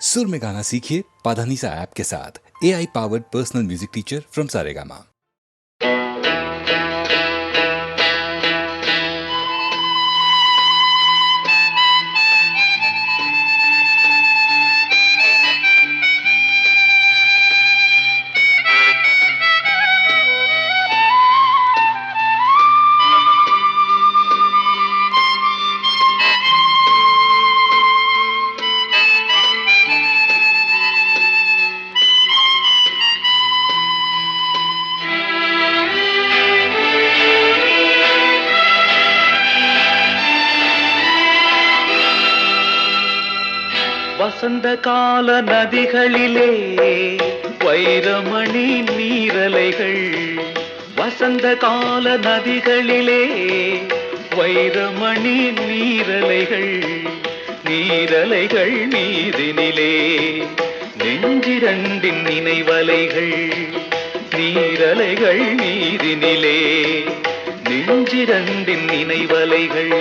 सुर में गाना सीखिए पाधानीसा ऐप के साथ। AI powered personal music teacher from Saregama. வசந்த கால நதிகளிலே வைரமணி நீரலைகள், வசந்த கால நதிகளிலே வைரமணி நீரலைகள், நீரலைகள் மீதினிலே நெஞ்சிரண்டின் நினைவலைகள், நீரலைகள் மீதினிலே நெஞ்சிரண்டின் நினைவலைகள்.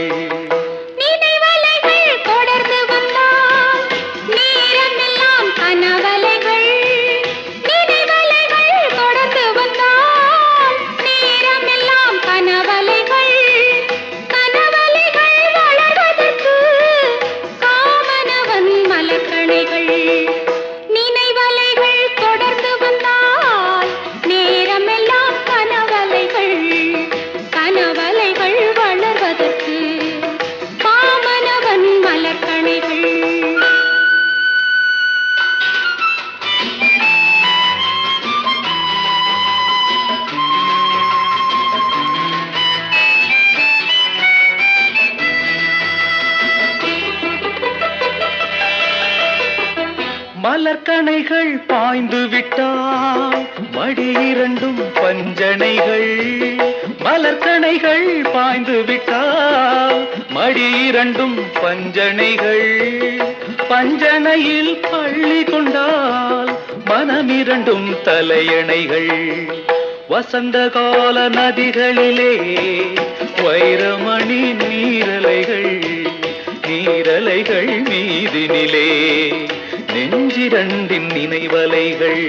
மலர்கணைகள் பாய்ந்து விட்டால் மடி இரண்டும் பஞ்சனைகள், மலர்கணைகள் பாய்ந்து விட்டால் மடி இரண்டும் பஞ்சனைகள், பஞ்சனையில் பள்ளி கொண்டால் மனமிரண்டும் தலையணைகள். வசந்த கால நதிகளிலே வைரமணி நீரலைகள், நீரலைகள் மீதினிலே நெஞ்சிரண்டின் நினைவலைகள்.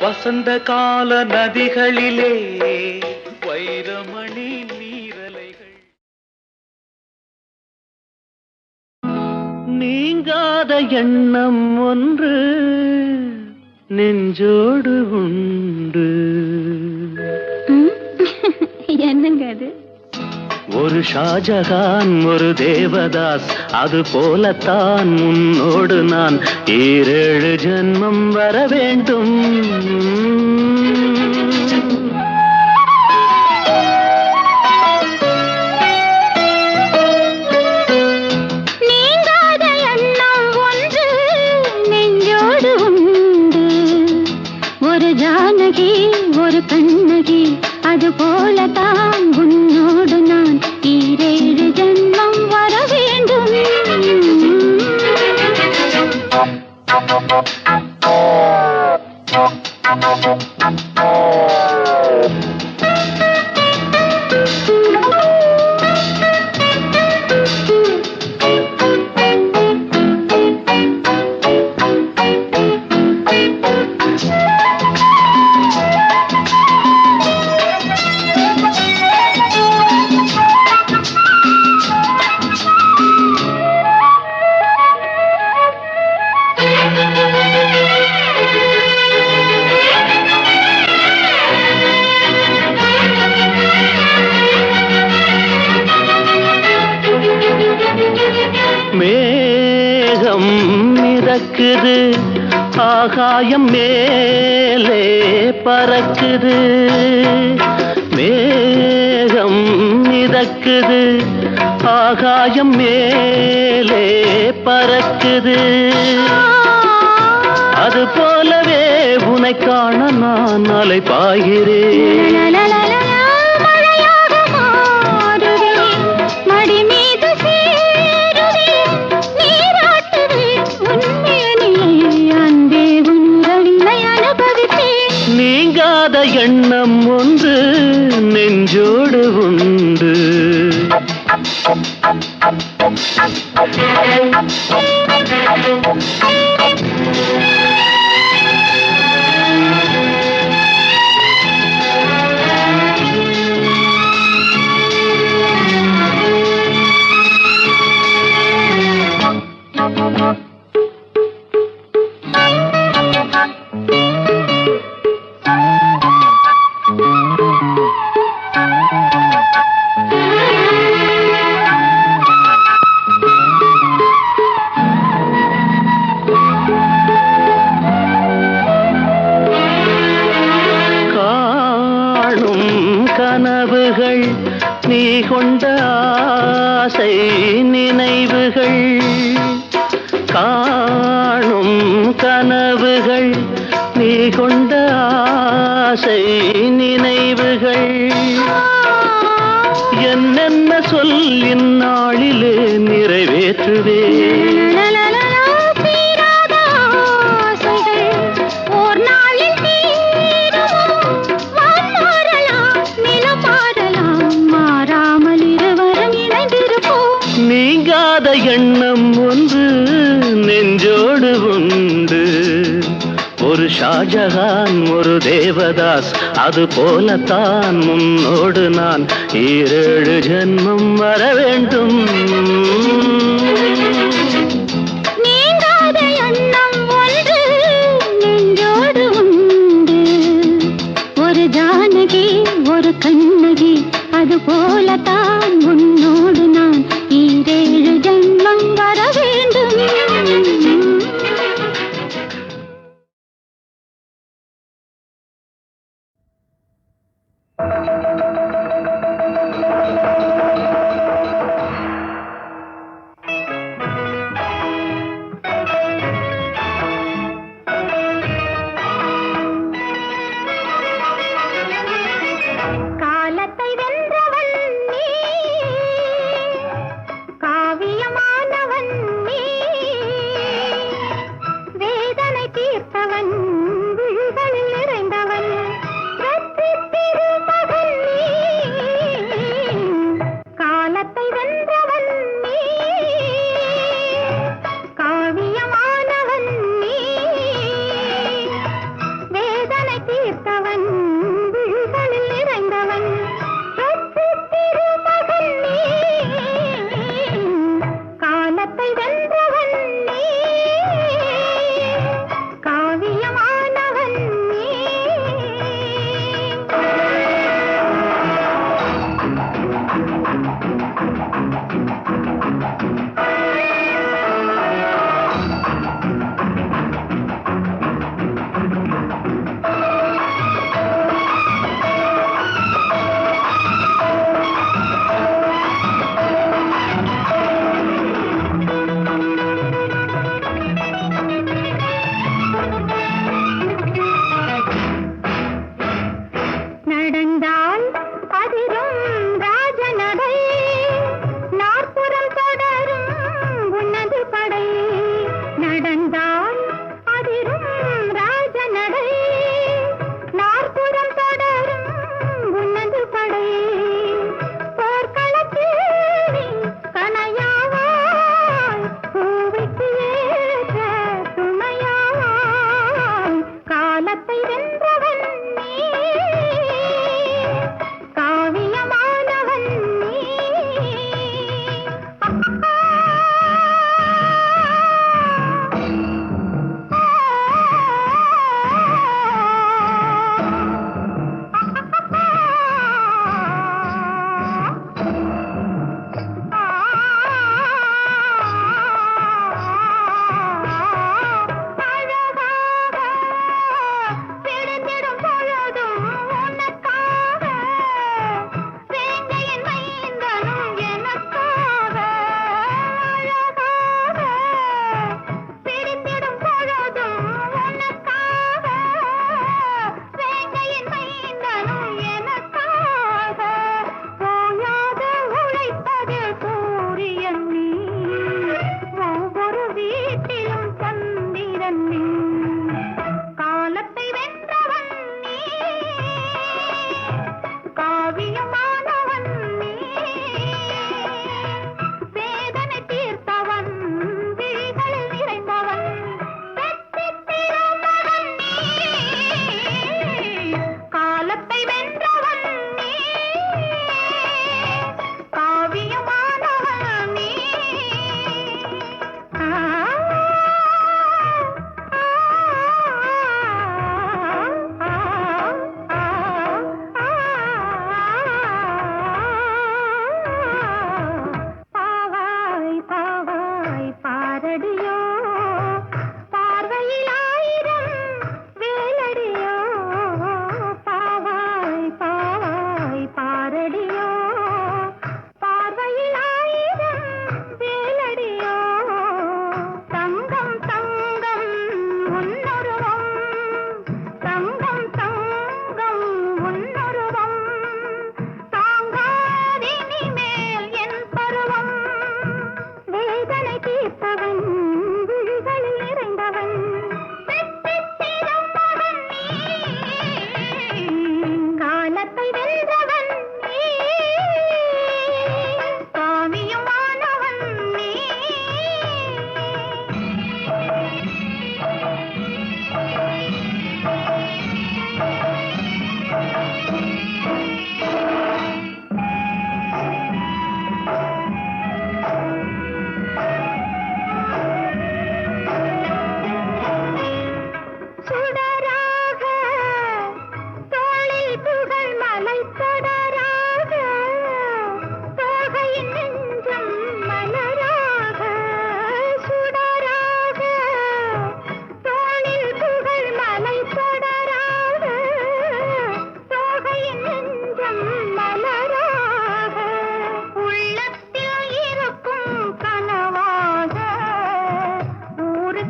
வசந்த கால நதிகளிலே வைரமணி நீரலைகள். நீங்காத எண்ணம் ஒன்று நெஞ்சோடு உண்டு. என்னங்க அது? ஒரு ஷாஜகான் ஒரு தேவதாஸ், அது போலத்தான் உன்னோடு நான் 7 ஜென்மம் வர வேண்டும். நீங்காத எண்ணம் ஒன்று நெஞ்சோடு உண்டு. ஒரு ஜானகி ஒரு கண்ணகி, அது போலத்தான் உன்னோடு நான் 7 ஜென்மம் வர வேண்டும். மிதக்குது ஆகாயம் மேலே பறக்குது மேகம் மிதக்குது ஆகாயம் மேலே பறக்குது அது போலவே உனை காண நான் அலை பாய்கிறேன் நீங்காத எண்ணம் ஒன்று நெஞ்சோடு உண்டு கனவுகள் நீ கொண்ட ஆசை நினைவுகள் காணும் கனவுகள் நீ கொண்ட ஆசை நினைவுகள் என்னென்ன சொல்லின் நாளிலே நிறைவேற்றுவே நீங்காத எண்ணம் ஒன்று நெஞ்சோடு உண்டு ஒரு ஷாஜகான் ஒரு தேவதாஸ் அது போலத்தான் முன்னோடு நான் 7 ஜென்மம் வர வேண்டும் நீங்காத எண்ணம் ஒன்று நெஞ்சோடு உண்டு ஒரு ஜானகி ஒரு கண்ணகி அது போலத்தான் முன்னோடு நான் 7 ஜென்மம் வர வேண்டும்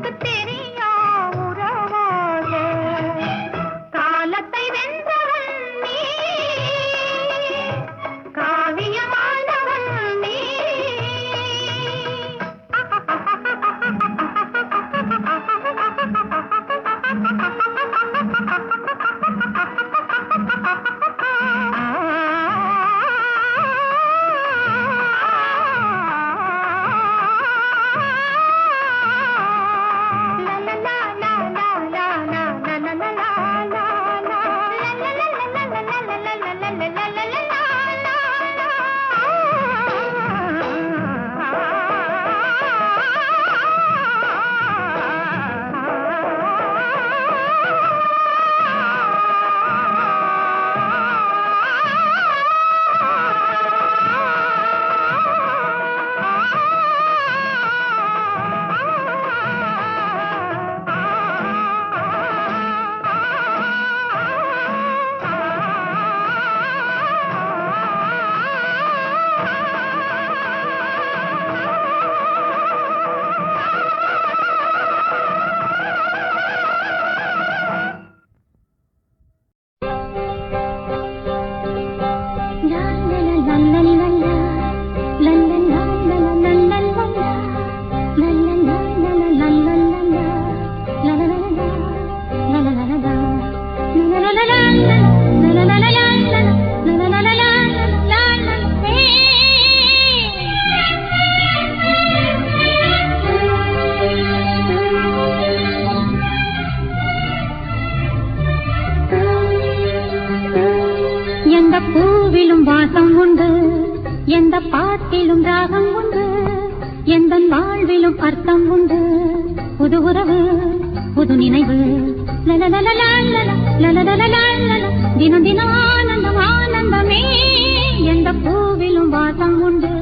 உனக்கு தெரியும் உறவாக காலத்தை வென்றவன் நீ காவியமானவன் நீ எந்த பூவிலும் வாசம் உண்டு எந்த பாட்டிலும் ராகம் உண்டு எந்த வாழ்விலும் அர்த்தம் உண்டு புது உறவு புது நினைவு தினம் தினம் ஆனந்தம் ஆனந்தமே எந்த பூவிலும் வாசம் உண்டு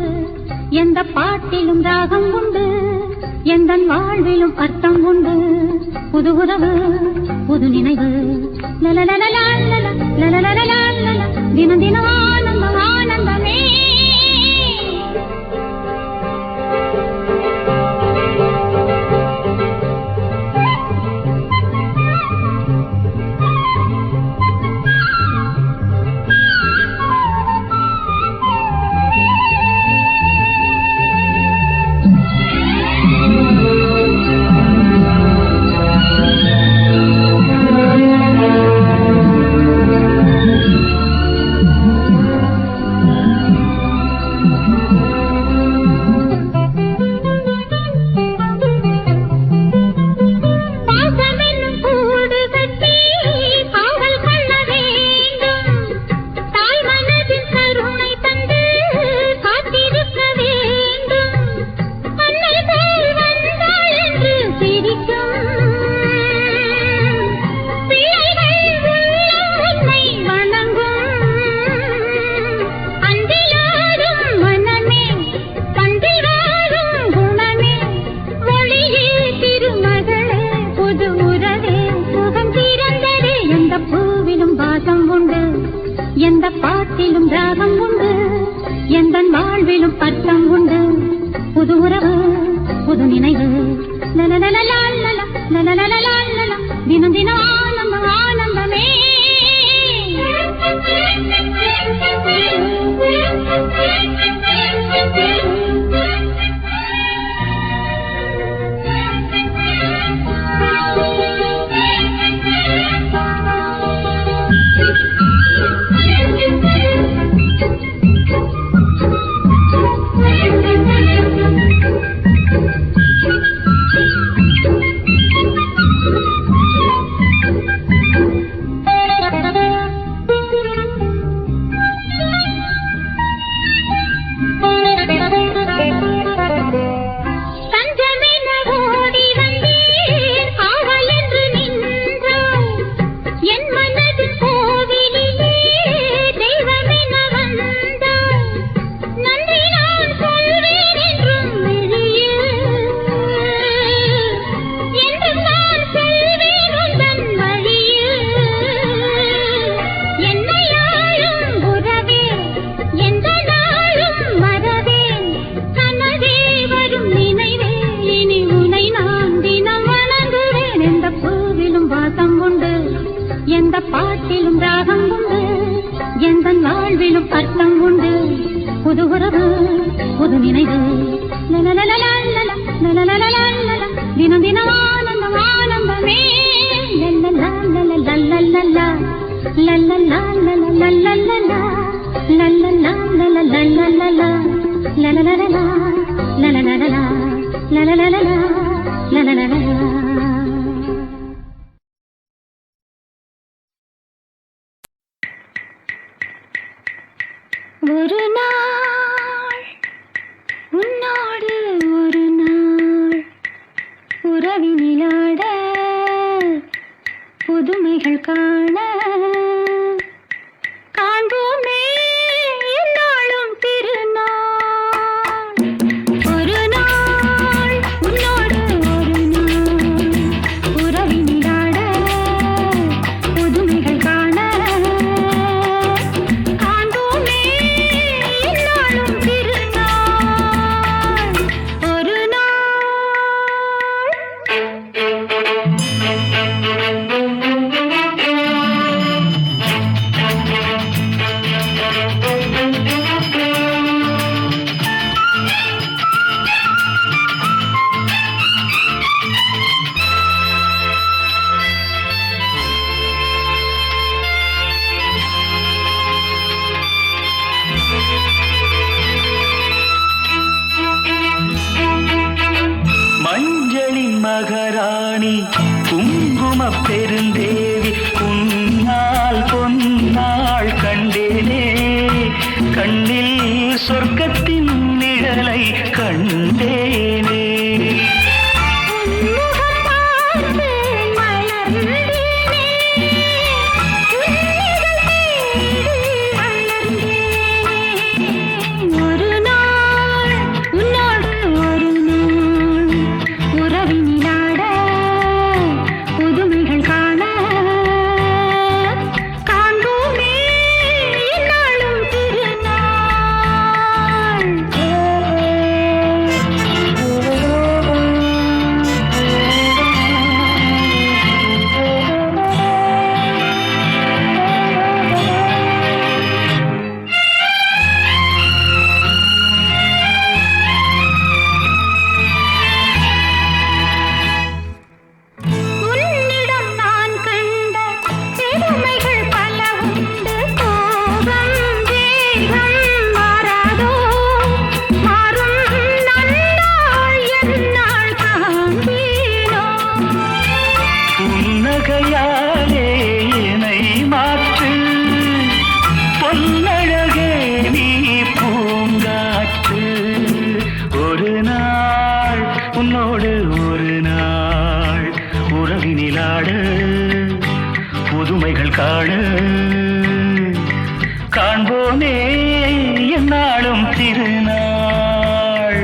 எந்த பாட்டிலும் ராகம் உண்டு எந்த வாழ்விலும் அர்த்தம் உண்டு புது உறவு புது நினைவு தினம் தினம் ஆனந்தம் ஆனந்தமே எந்த பாட்டிலும் ராகம் உண்டு எந்த வாழ்விலும் அர்த்தம் உண்டு புது உறவு புது நினைவு தினம் தினம் ஆனந்தம் ஆனந்தமே நினைவு லலலலலலல, லலலலலலல, தினம் தினம் ஆனந்தம் ஆனந்தமே லல்லலலலலலலலா, லல்லலலலலலலலா, லல்லலலலலலலலா, லலலலலா, லலலலலா, லலலலலா, லலலலலா. ஒரு நாள் உன்னோடு ஒரு நாள் உறவினிலாட புதுமைகள் காண காண்போமே என்னாலும் திருநாள். ஒரு நாள் உன்னோடு ஒரு நாள் உறவினிலாட புதுமைகள் காண காண்போமே என்னாலும் திருநாள். ஒரு நாள் மஞ்சளின் மகராணி குங்கும பெருந்தேவி உன்னால் பொன்னாள் கண்டேனே கண்ணில் சொர்க்கத்தின் நிழலை கண்டேனே. உன்முகம் பார்த்து மலர்ந்தேனே, உன்னிதழ் தேடி அலர்ந்தேனே. ஒரு நாள் உன்னோடு ஒரு நாள் உறவினிலாட புதுமைகள் காண காண்போமே என்னாலும் திருநாள். உன்னிடம் நான் கண்ட பெருமைகள் பல உண்டு. கோபம் வேகம் மாறாதோ, மாறும் நன்னாள் எந்நாள் காண்பீனோ. புன்னகையாலே என்னை மாற்று பொன்னழகே நீ பூங்காற்று. ஒரு நாள் உன்னோடு ஒரு நாள் உறவினிலாட புதுமைகள் காண காண்போமே என்னாலும் திருநாள்.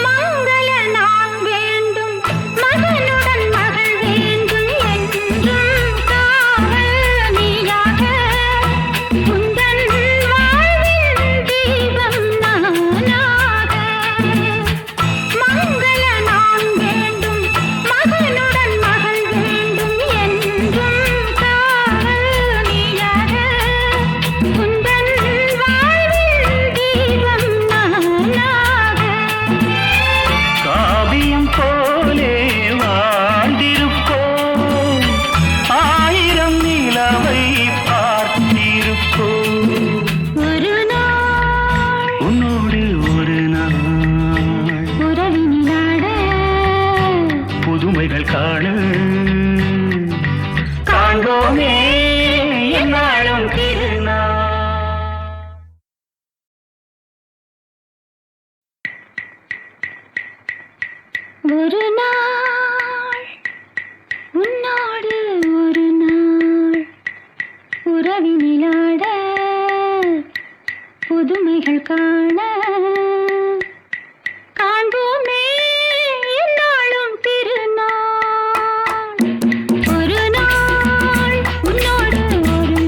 மங்கள நான் வேண்டும், மகனுடன் மகள் வேண்டும் என்றும் காவல் நீயாக. உந்தன் வாழ்வின் தீபம் நானாக. மங்கள நான் வேண்டும், மகனுடன் மகள் வேண்டும் என்றும் காவல் நீயாக. உந்தன் வாழ்வின் தீபம் நானாக. காவியம் போலே வாழ்ந்திருப்போம், ஆயிரம் நிலவை பார்த்திருப்போம். ஒரு நாள் உன்னோடு ஒரு நாள் உறவினிலாட புதுமைகள் காண காண்போமே என்னாலும் திருநாள். ஒரு நாள் உன்னோடு ஒரு நாள் உறவினிலாட புதுமைகள் காண காண்போமே என்னாலும் திருநாள். ஒரு நாள் உன்னோடு ஒரு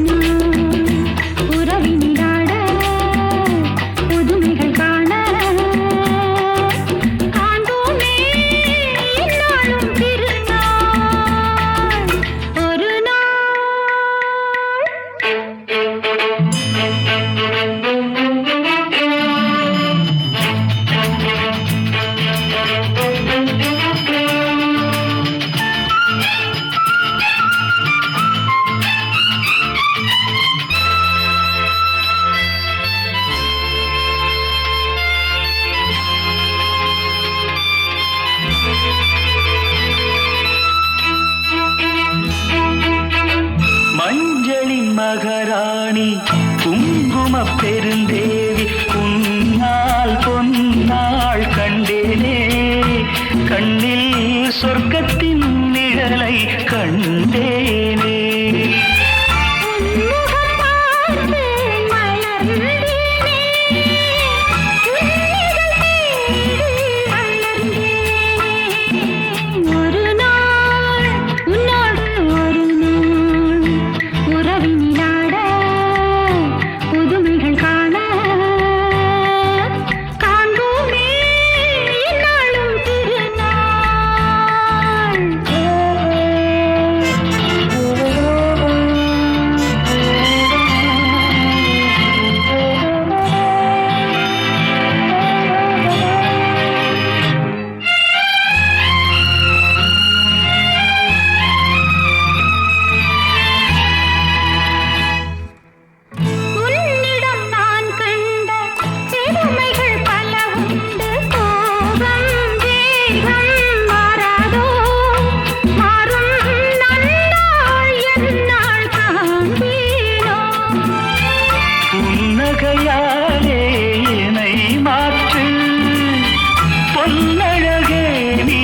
பொன்னழகே நீ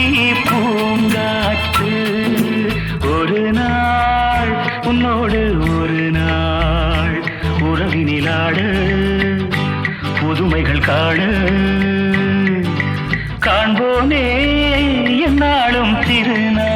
பூங்காற்று. ஒரு நாள் உன்னோடு ஒரு நாள் உறவினிலாட புதுமைகள் காண காண்போனே என்னாலும் திருநாள்.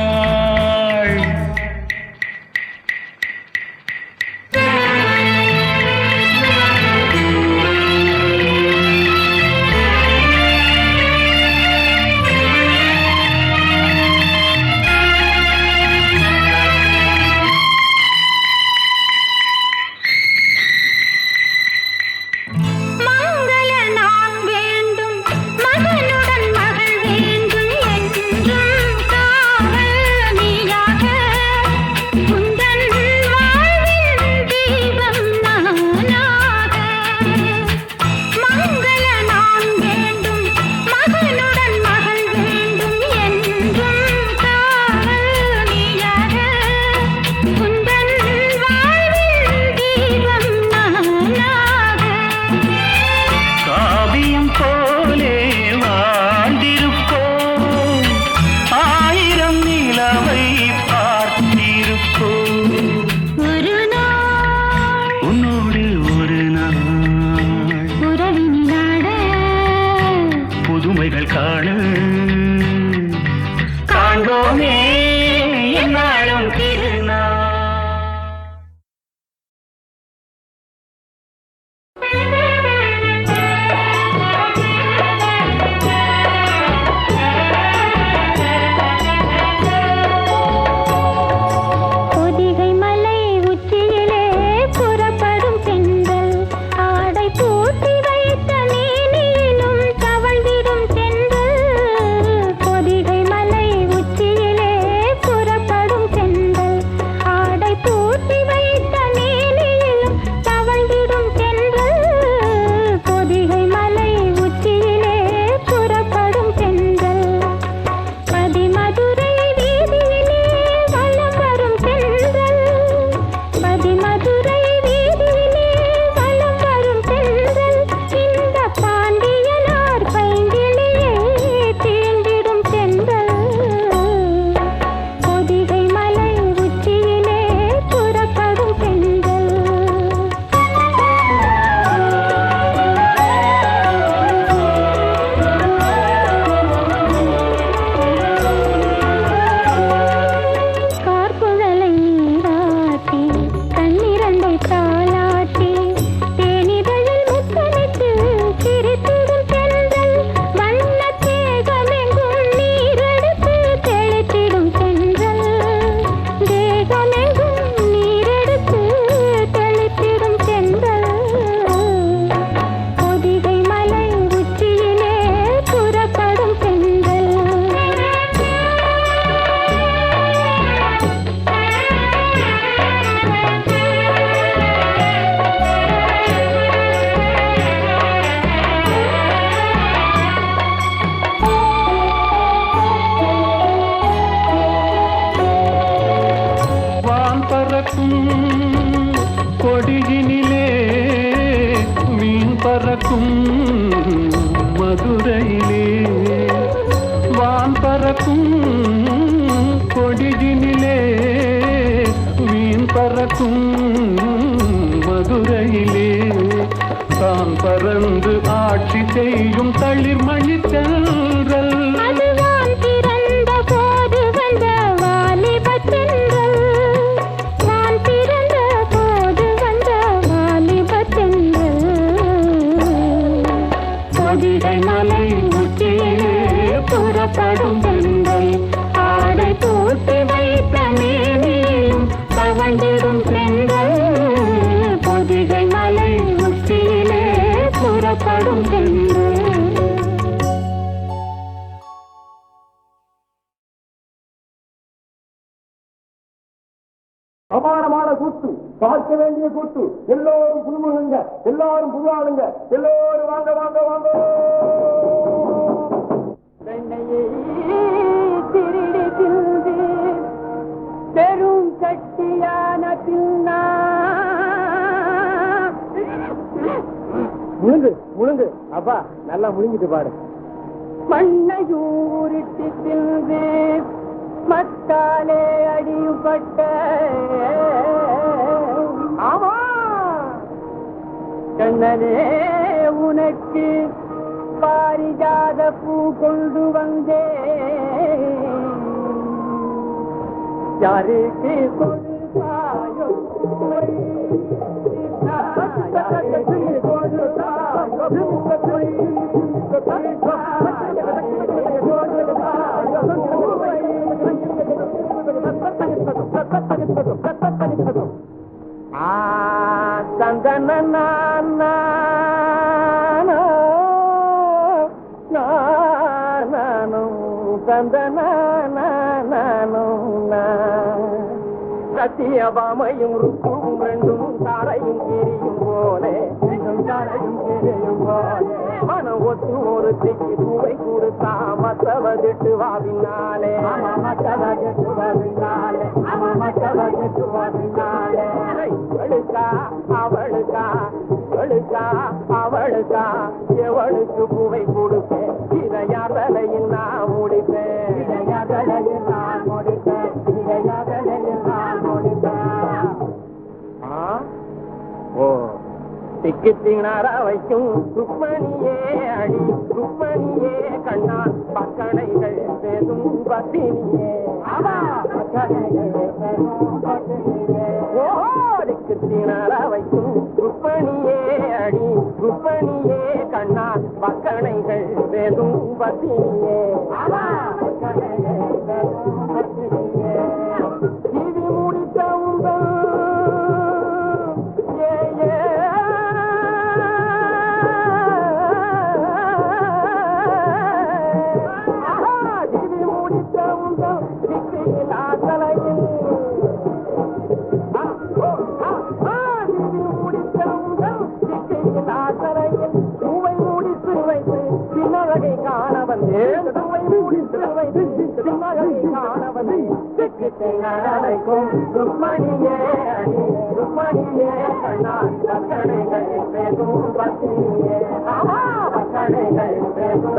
கொடியினிலே மீன் பறக்கும் மதுரையிலே வான் பறக்கும் கொடியினிலே மீன் பறக்கும் மதுரையிலே தான் பறந்து ஆட்சி செய்யும் தளிர்மணி தென்றல் மலை உச்சியிலே புறப்படும் பெண்கள் ஆடை போட்டு வைத்த மேனியும் தவண்டிடும் பெண்கள் பொதிகை மலை உச்சியிலே புறப்படும் பெண்கள். அபாரமான கூத்து, பார்க்க வேண்டிய கூத்து. எல்லோரும் புதுமுகங்க, எல்லாரும் புதுவாளுங்க, எல்லோரும் வாங்க வாங்க வாங்க. பெரும் கட்டியான பின்னா முழுங்கு முழுங்கு அப்பா, நல்லா முழுங்கிட்டு பாடு. மண்ணையூரிட்டு தின்று மத்தாலே அடியுபட்ட ஆமா கண்ணனே உனக்கு பாரிஜாத பூ கொண்டு வந்தே யாருக்கு கொடுத்தாயோ சத்தியபாமையும் ருக்கும் ரெண்டும் தாரையும் கிரியும் போலே தாரையும் கிரியும் போலே மனம் ஒத்து ஒரு திக்கு பூவை கொடுத்தா மற்றவதிட்டு வாவினாலே மற்றவதிட்டு வாவினாலே மற்றவதிட்டு வாவினாலே அவளுக்கா அவளுக்கா அவளுக்கா அவளுக்கா எவளுக்கு பூவை கொடுப்பேன் இதையாதலையில் நான் முடிப்பேன் இதையாதலையில் நான் முடிப்பேன் இதையாதலையில் நான் முடிப்பேன் ஓ திக்கித்தினாரா வைக்கும் ருக்மணியே அடி ருக்மணியே கண்ணா பக்கணைகள் பேசும் பத்தினியே திக்கித்தினாரா வைக்கும் ருக்மணியே அடி ருக்மணியே கண்ணா பக்கணைகள் பேசும் பத்தினியே இது முடித்த உங்கள் ருக்மணியே அடி ருக்மணியே கண்ணா பக்கணைகள் பேசும் பத்தினியே பக்கணைகள் பேசும்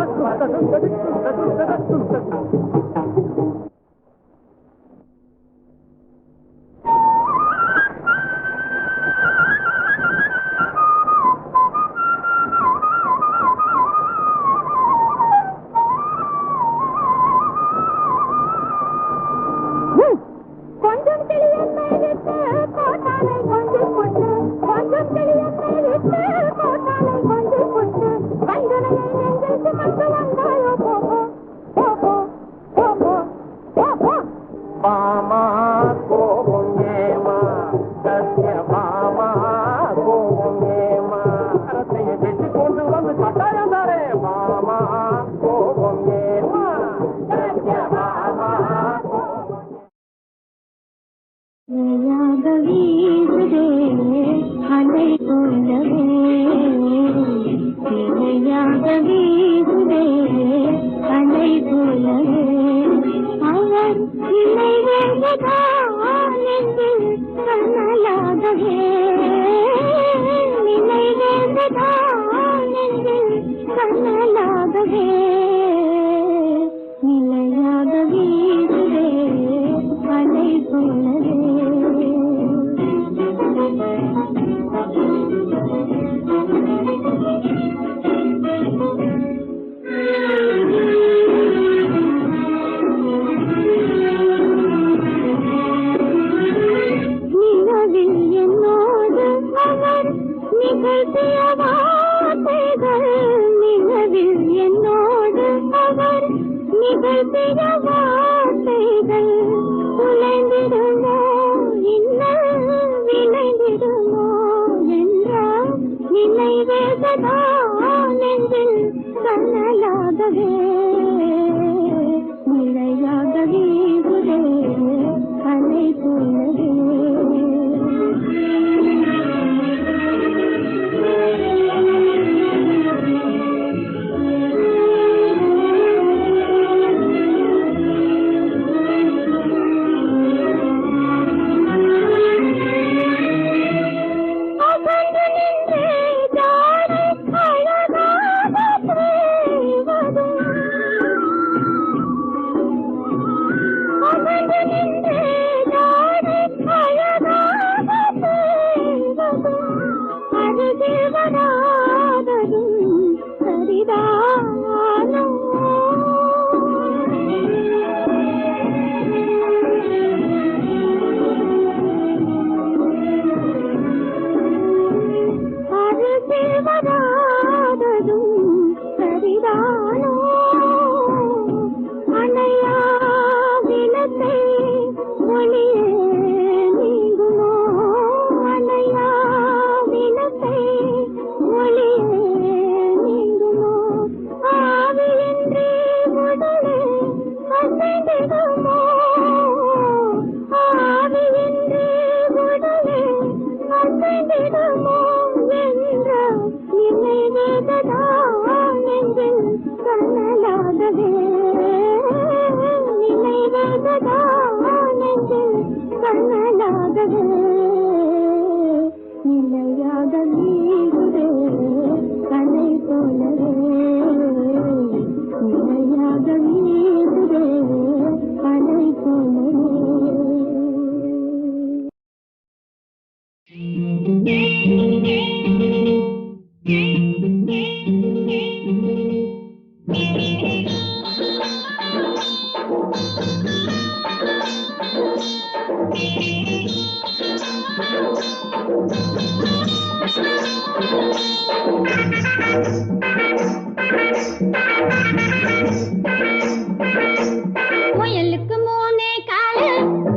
முயலுக்கு மூணே காலு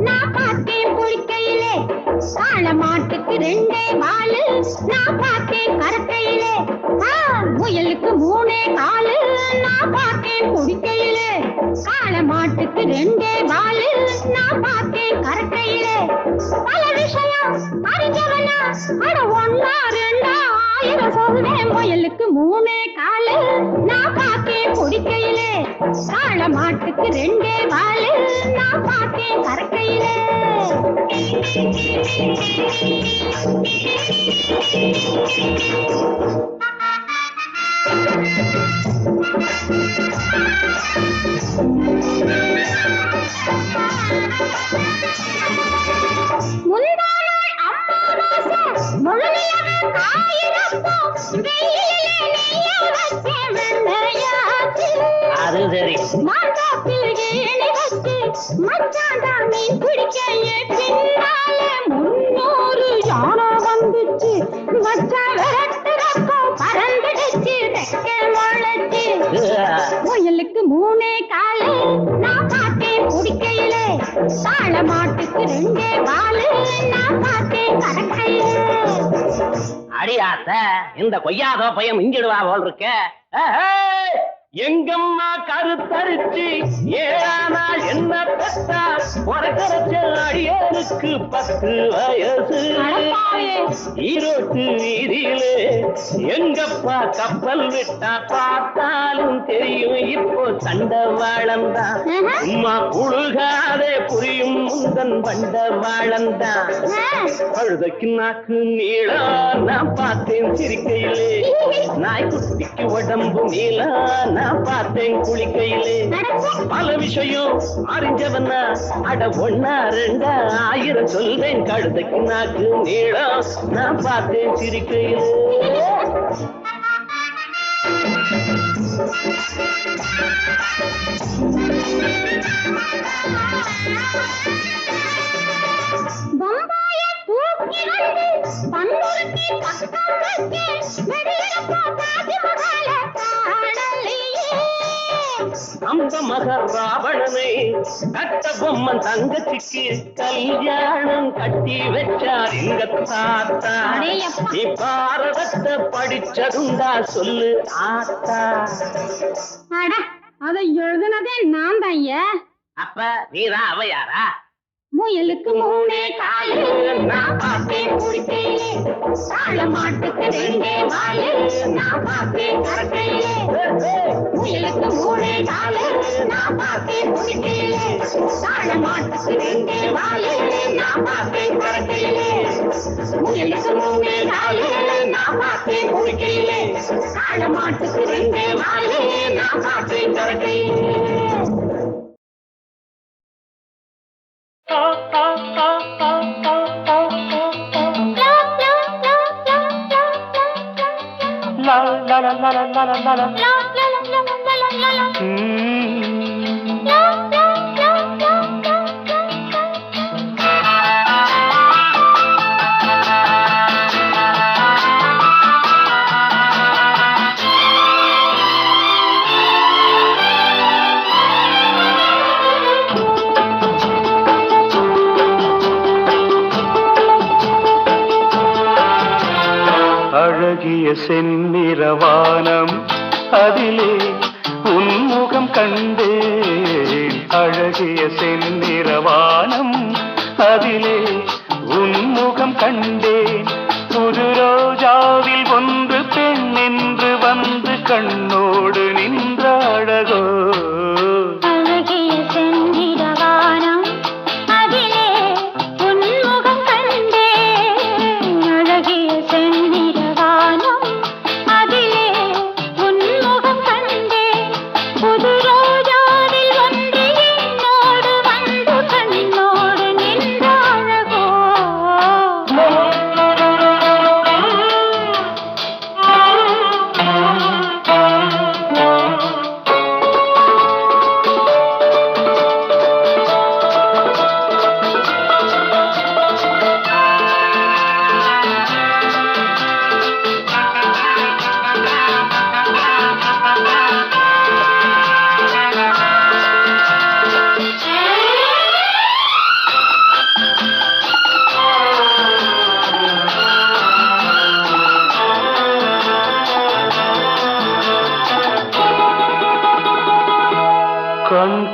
நான் பார்த்தேன் குளிக்கையிலே, காள மாட்டுக்கு ரெண்டே வாலு நான் பார்த்தேன் கரக்கையிலே. முயலுக்கு மூணே காலு நான் பார்த்தேன் குளிக்கையிலே, காள மாட்டுக்கு ரெண்டே வாலு நான் பார்த்தேன் கரக்கையிலே. பல விஷயம் அறிஞ்சவனா அட ஒன்னா ரெண்டா ஆயிரம் சொல்வேன். முயலுக்கு மூணே காலு நான் பார்த்தேன் குடிக்கையிலே, காள மாட்டுக்கு ரெண்டே வாலு நான் பார்த்தேன் கரக்கையிலே. முந்தானாள் அம்மாவாசை முழுமையாக காயிரப்போ வெயிலிலே நெய்ய வச்ச வெண்ணையாச்சு. அது சரி. மாந்தாப்பில் ஏணி வச்சு மச்சாண்டா மீன் பிடிக்கையே பின்னால 300 யானை வந்துச்சு. மச்சான் விரட்டுறப்போ பறந்துடுச்சு ரெக்க முளைச்சு. முயலுக்கு மூணே காலு நான் பார்த்தேன் குடிக்கையிலே, காள மாட்டுக்கு ரெண்டே வாலு நான் பார்த்தேன் கரக்கையிலே. அடியாத்த இந்த கொய்யாதோ பையன் மிஞ்சிடுவா போல் இருக்க. எங்கம்மா கருத்தரிச்சு 7 நாள் என்ன பெற்றா உரக்கரைச்ச அடியனுக்கு 10 வயசு. ஈரோட்டு வீதியிலே எங்கப்பா கப்பல் விட்டா பார்த்தாலும் தெரியும் இப்போ தண்டவாளந்தான். அம்மா புழுகாதே புரியும் முந்தன் பண்டவாளந்தான். கழுதைக்கு நாக்கு நீளம் நான் பார்த்தேன் சிரிக்கையிலே, நாய்க்குட்டிக்கு உடம்பு நீளம் நான் பார்த்தேன் குளிக்கையிலே. பல விஷயம் அறிஞ்சவனா அட ஒன்னா ரெண்டா ஆயிரம் சொல்றேன். கழுதைக்கு நாக்கு நீளம் நான் பார்த்தேன் சிரிக்கையிலே. பம்பாய தூக்கி வந்து பன்னுருத்தி பக்கம் வச்சு வெடியப்போ தாஜ்மஹால காணலையே. அந்த மகர் ராவணனை கட்ட பொம்மன் தங்கச்சிக்கு கல்யாணம் கட்டி வச்சார் எங்க தாத்தா. நீ பாரதத்தை படிச்சதுண்டா சொல்லு ஆத்தா. அட அதை எழுதுனதே நான் தான். அப்ப நீதான் அவையாரா? முயலுக்கு மூணே காலு நான் பார்த்தேன் குடிக்கையிலே, காள மாட்டுக்கு ரெண்டே வாலு நான் பார்த்தேன் கரக்கையிலே. முயலுக்கு மூணே காலு நான் பார்த்தேன் குடிக்கையிலே, காள மாட்டுக்கு ரெண்டே வாலு நான் பார்த்தேன் கரக்கையிலே. முயலுக்கு மூணே காலு நான் பார்த்தேன் குடிக்கையிலே, காள மாட்டுக்கு ரெண்டே வாலு நான் பார்த்தேன் கரக்கையிலே. அழகிய செந்நிறவானம் அதிலே உன்முகம் கண்டேன். அழகிய செந்நிறவானம் அதிலே உன்முகம் கண்டேன். புது ரோஜாவில் ஒன்று பெண் என்று வந்து கண்ணோடு நின்ற அழகோ. அழகிய செந்திரவானம் அதிலே உன்முகம் கண்டேன். அழகிய செந்திரவானம் அதிலே உன்முகம் கண்டேன். புது ரோஜாவில் ஒன்று என்னோடு வந்து கண்ணோடு நின்ற அழகோ.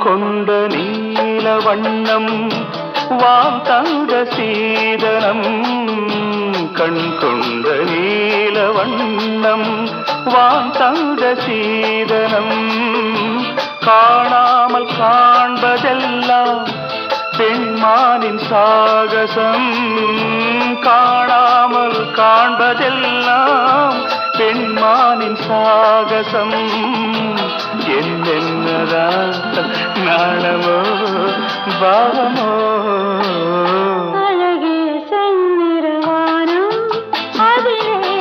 கொண்ட நீல வண்ணம் வான் தந்த சீதனம் கண் கொண்ட நீல வண்ணம் வான் தந்த சீதனம் காணாமல் காண்பதெல்லாம் பெண்மானின் சாகசம் காணாமல் காண்பதெல்லாம் பெண்மானின் சாகசம் என்னென்னதான் நாணமோ பாவமோ அழகிய செந்நிறவானம் அதிலே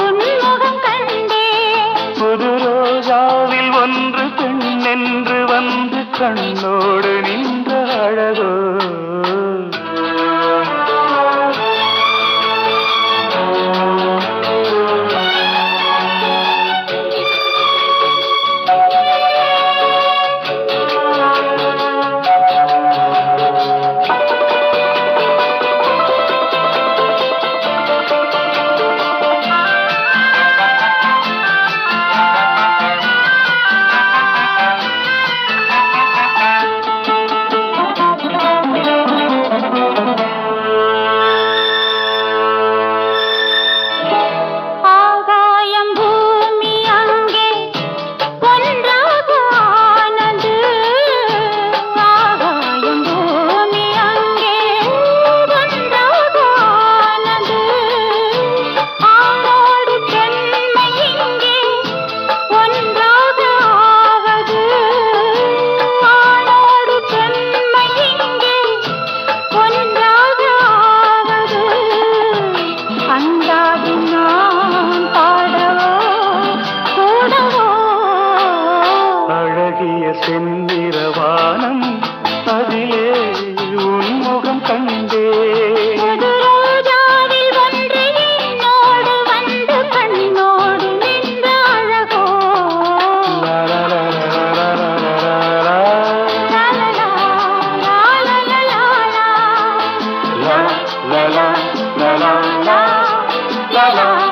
உன்முகம் கண்டே புது ரோஜாவில் ஒன்று பெண்ணென்று வந்து கண்ணோடு நின்ற அழகோ செந்நிறவானம் அதிலே உன்முகம் கண்டே ரோஜாவில் ஒன்று என்னோடு வந்து கண்ணோடு நின்ற அழகோ la la la la